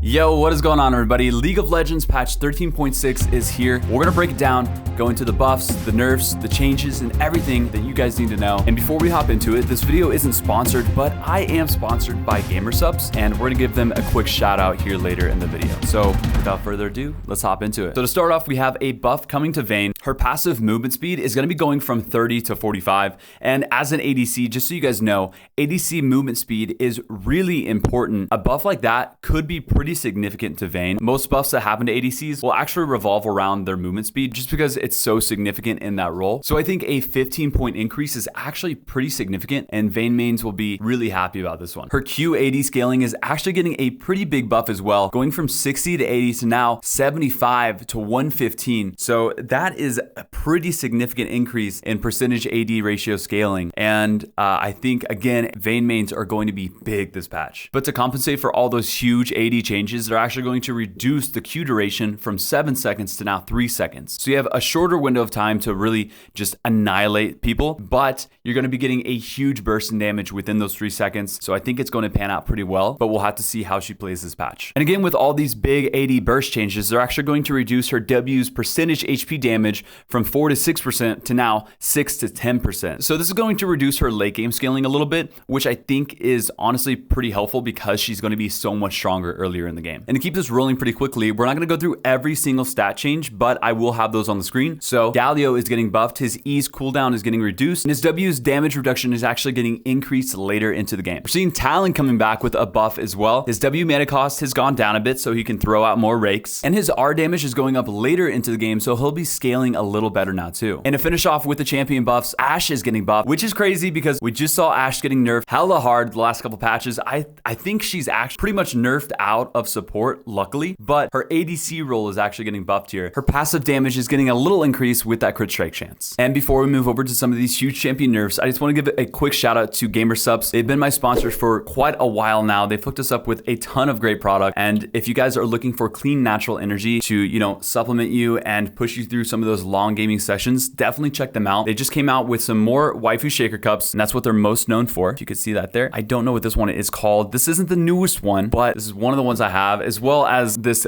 Yo, what is going on, everybody? League of Legends patch 13.6 is here. We're gonna break it down, go into the buffs, the nerfs, the changes, and everything that you guys need to know. And before we hop into it, this video isn't sponsored, but I am sponsored by GamerSupps, and we're gonna give them a quick shout out here later in the video. So without further ado, let's hop into it. So to start off, we have a buff coming to Vayne. Her passive movement speed is gonna be going from 30 to 45. And as an ADC, just so you guys know, ADC movement speed is really important. A buff like that could be pretty significant to Vayne. Most buffs that happen to ADCs will actually revolve around their movement speed just because it's so significant in that role. So I think a 15-point increase is actually pretty significant, and Vayne mains will be really happy about this one. Her Q80 scaling is actually getting a pretty big buff as well, going from 60 to 80 to now 75 to 115. So that is a pretty significant increase in percentage AD ratio scaling. And I think, again, Vayne mains are going to be big this patch. But to compensate for all those huge AD changes, they're actually going to reduce the Q duration from 7 seconds to now 3 seconds. So you have a shorter window of time to really just annihilate people, but you're going to be getting a huge burst in damage within those 3 seconds. So I think it's going to pan out pretty well, but we'll have to see how she plays this patch. And again, with all these big AD burst changes, they're actually going to reduce her W's percentage HP damage from 4 to 6% to now 6 to 10%. So this is going to reduce her late game scaling a little bit, which I think is honestly pretty helpful because she's going to be so much stronger earlier in the game. And to keep this rolling pretty quickly, we're not going to go through every single stat change, but I will have those on the screen. So Galio is getting buffed, his E's cooldown is getting reduced, and his W's damage reduction is actually getting increased later into the game. We're seeing Talon coming back with a buff as well. His W mana cost has gone down a bit, so he can throw out more rakes, and his R damage is going up later into the game, so he'll be scaling a little better now too. And to finish off with the champion buffs, Ashe is getting buffed, which is crazy because we just saw Ashe getting nerfed hella hard the last couple patches. I think she's actually pretty much nerfed out of support, luckily, but her ADC role is actually getting buffed here. Her passive damage is getting a little increase with that crit strike chance. And before we move over to some of these huge champion nerfs, I just want to give a quick shout out to GamerSupps. They've been my sponsors for quite a while now. They've hooked us up with a ton of great product. And if you guys are looking for clean, natural energy to, supplement you and push you through some of those long gaming sessions, definitely check them out. They just came out with some more waifu shaker cups, and that's what they're most known for. If you could see that there. I don't know what this one is called. This isn't the newest one, but this is one of the ones I have, as well as this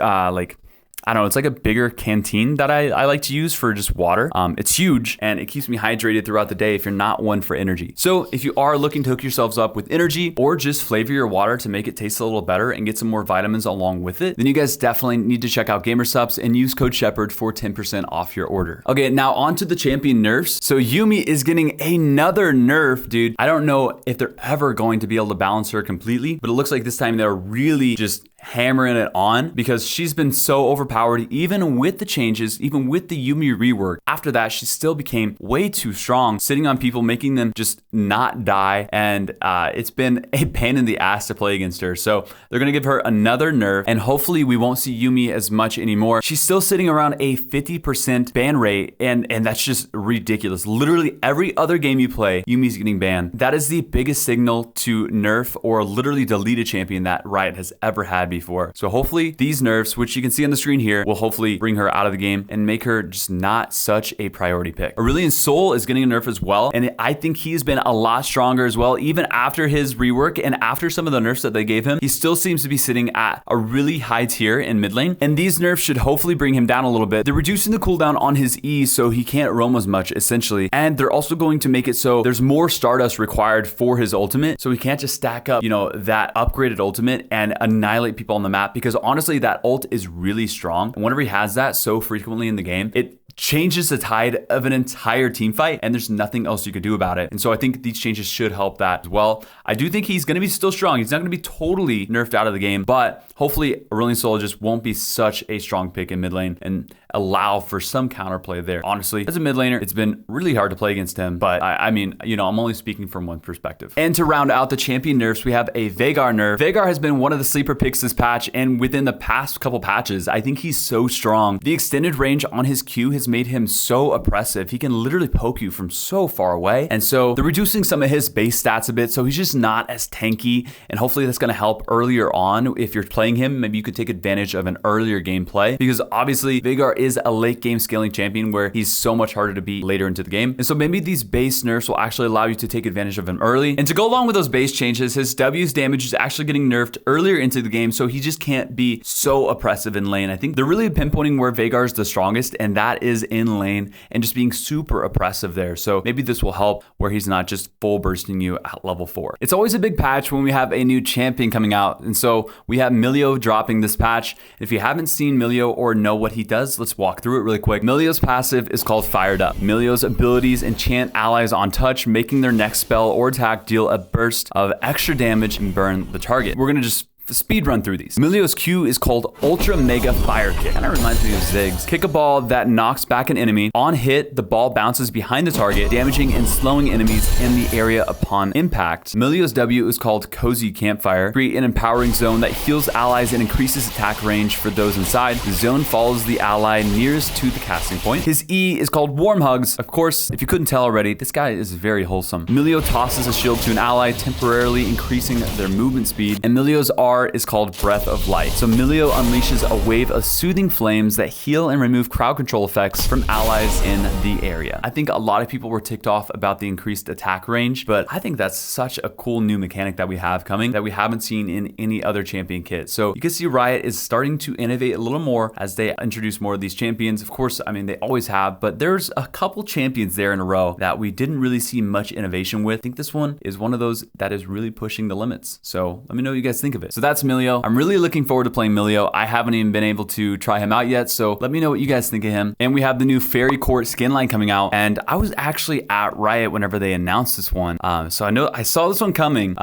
I don't know, it's like a bigger canteen that I like to use for just water. It's huge and it keeps me hydrated throughout the day if you're not one for energy. So if you are looking to hook yourselves up with energy or just flavor your water to make it taste a little better and get some more vitamins along with it, then you guys definitely need to check out GamerSupps and use code Sheppard for 10% off your order. Okay, now on to the champion nerfs. So Yuumi is getting another nerf, dude. I don't know if they're ever going to be able to balance her completely, but it looks like this time they're really just hammering it on because she's been so overpowered even with the changes, even with the Yuumi rework. After that, she still became way too strong, sitting on people, making them just not die, and it's been a pain in the ass to play against her. So they're gonna give her another nerf, and hopefully we won't see Yuumi as much anymore. She's still sitting around a 50% ban rate, and that's just ridiculous. Literally every other game you play, Yuumi's getting banned. That is the biggest signal to nerf or literally delete a champion that Riot has ever had before. So hopefully these nerfs, which you can see on the screen here, will hopefully bring her out of the game and make her just not such a priority pick. Aurelion Sol is getting a nerf as well, and I think he's been a lot stronger as well. Even after his rework and after some of the nerfs that they gave him, he still seems to be sitting at a really high tier in mid lane, and these nerfs should hopefully bring him down a little bit. They're reducing the cooldown on his E so he can't roam as much, essentially, and they're also going to make it so there's more Stardust required for his ultimate, so he can't just stack up, that upgraded ultimate and annihilate people on the map, because honestly that ult is really strong, and whenever he has that so frequently in the game, it changes the tide of an entire team fight, and there's nothing else you could do about it. And so I think these changes should help that as well. I do think he's going to be still strong. He's not going to be totally nerfed out of the game, but hopefully Aurelion Sol just won't be such a strong pick in mid lane and allow for some counterplay there. Honestly, as a mid laner, it's been really hard to play against him, but I mean, I'm only speaking from one perspective. And to round out the champion nerfs, we have a Veigar nerf. Veigar has been one of the sleeper picks this patch, and within the past couple patches, I think he's so strong. The extended range on his Q has has made him so oppressive. He can literally poke you from so far away. And so they're reducing some of his base stats a bit, so he's just not as tanky. And hopefully that's going to help earlier on. If you're playing him, maybe you could take advantage of an earlier gameplay, because obviously Veigar is a late game scaling champion where he's so much harder to beat later into the game. And so maybe these base nerfs will actually allow you to take advantage of him early. And to go along with those base changes, his W's damage is actually getting nerfed earlier into the game, so he just can't be so oppressive in lane. I think they're really pinpointing where Veigar is the strongest, and that is in lane and just being super oppressive there. So maybe this will help where he's not just full bursting you at level 4. It's always a big patch when we have a new champion coming out. And so we have Milio dropping this patch. If you haven't seen Milio or know what he does, let's walk through it really quick. Milio's passive is called Fired Up. Milio's abilities enchant allies on touch, making their next spell or attack deal a burst of extra damage and burn the target. We're gonna just speed run through these. Milio's Q is called Ultra Mega Fire Kick. Kind of reminds me of Ziggs. Kick a ball that knocks back an enemy. On hit, the ball bounces behind the target, damaging and slowing enemies in the area upon impact. Milio's W is called Cozy Campfire. Create an empowering zone that heals allies and increases attack range for those inside. The zone follows the ally nearest to the casting point. His E is called Warm Hugs. Of course, if you couldn't tell already, this guy is very wholesome. Milio tosses a shield to an ally, temporarily increasing their movement speed. And Milio's R is called Breath of Light. So Milio unleashes a wave of soothing flames that heal and remove crowd control effects from allies in the area. I think a lot of people were ticked off about the increased attack range, but I think that's such a cool new mechanic that we have coming that we haven't seen in any other champion kit. So you can see Riot is starting to innovate a little more as they introduce more of these champions. Of course, I mean, they always have, but there's a couple champions there in a row that we didn't really see much innovation with. I think this one is one of those that is really pushing the limits. So let me know what you guys think of it. So that's Milio. I'm really looking forward to playing Milio. I haven't even been able to try him out yet, so let me know what you guys think of him. And we have the new Faerie Court skin line coming out, and I was actually at Riot whenever they announced this one. So I know I saw this one coming,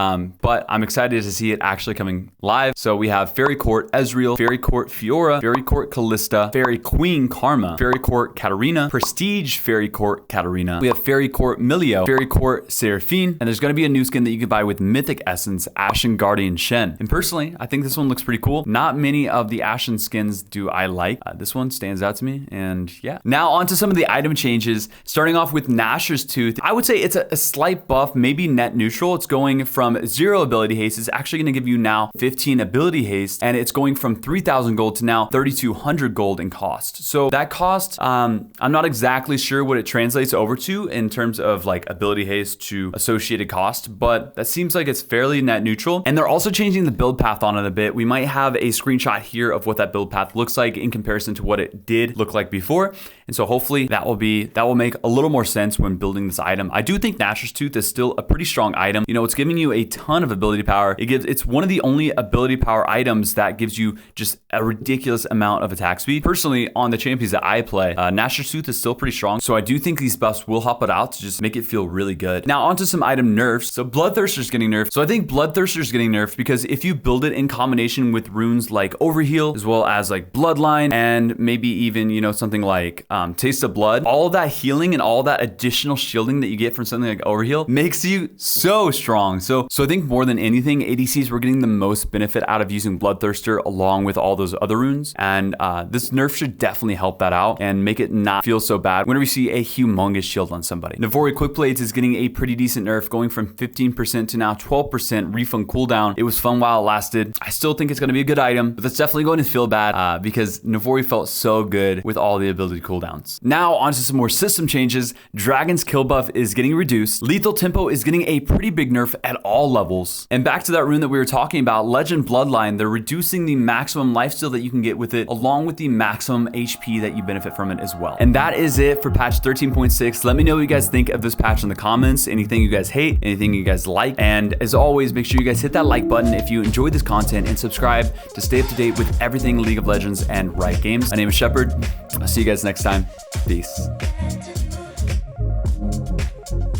but I'm excited to see it actually coming live. So we have Faerie Court Ezreal, Faerie Court Fiora, Faerie Court Callista, Faerie Queen Karma, Faerie Court Katarina, Prestige Faerie Court Katarina. We have Faerie Court Milio, Faerie Court Seraphine, and there's going to be a new skin that you can buy with Mythic Essence, Ashen Guardian Shen. And personally, I think this one looks pretty cool. Not many of the Ashen skins do I like. This one stands out to me, and yeah. Now on to some of the item changes. Starting off with Nashors Tooth. I would say it's a slight buff, maybe net neutral. It's going from 0 ability haste. It's actually going to give you now 15 ability haste, and it's going from 3,000 gold to now 3,200 gold in cost. So that cost, I'm not exactly sure what it translates over to in terms of like ability haste to associated cost, but that seems like it's fairly net neutral. And they're also changing the build path on it a bit. We might have a screenshot here of what that build path looks like in comparison to what it did look like before. And so hopefully that will make a little more sense when building this item. I do think Nashors Tooth is still a pretty strong item. You know, it's giving you a ton of ability power. It's one of the only ability power items that gives you just a ridiculous amount of attack speed. Personally, on the champions that I play, Nashors Tooth is still pretty strong. So I do think these buffs will help it out to just make it feel really good. Now onto some item nerfs. So Bloodthirster is getting nerfed. So I think Bloodthirster is getting nerfed because if you build it in combination with runes like Overheal, as well as like Bloodline, and maybe even, you know, something like Taste of Blood, all of that healing and all that additional shielding that you get from something like Overheal makes you so strong. So I think more than anything, ADCs were getting the most benefit out of using Bloodthirster along with all those other runes. And this nerf should definitely help that out and make it not feel so bad whenever we see a humongous shield on somebody. Navori Quickblades is getting a pretty decent nerf, going from 15% to now 12% refund cooldown. It was fun while it lasted. I still think it's going to be a good item, but that's definitely going to feel bad because Navori felt so good with all the ability cooldowns. Now onto some more system changes. Dragon's kill buff is getting reduced. Lethal tempo is getting a pretty big nerf at all levels. And back to that rune that we were talking about, Legend Bloodline, they're reducing the maximum lifesteal that you can get with it, along with the maximum HP that you benefit from it as well. And that is it for patch 13.6. Let me know what you guys think of this patch in the comments. Anything you guys hate, anything you guys like. And as always, make sure you guys hit that like button if you enjoyed this content and subscribe to stay up to date with everything League of Legends and Riot Games. My name is Sheppard. I'll see you guys next time. Peace.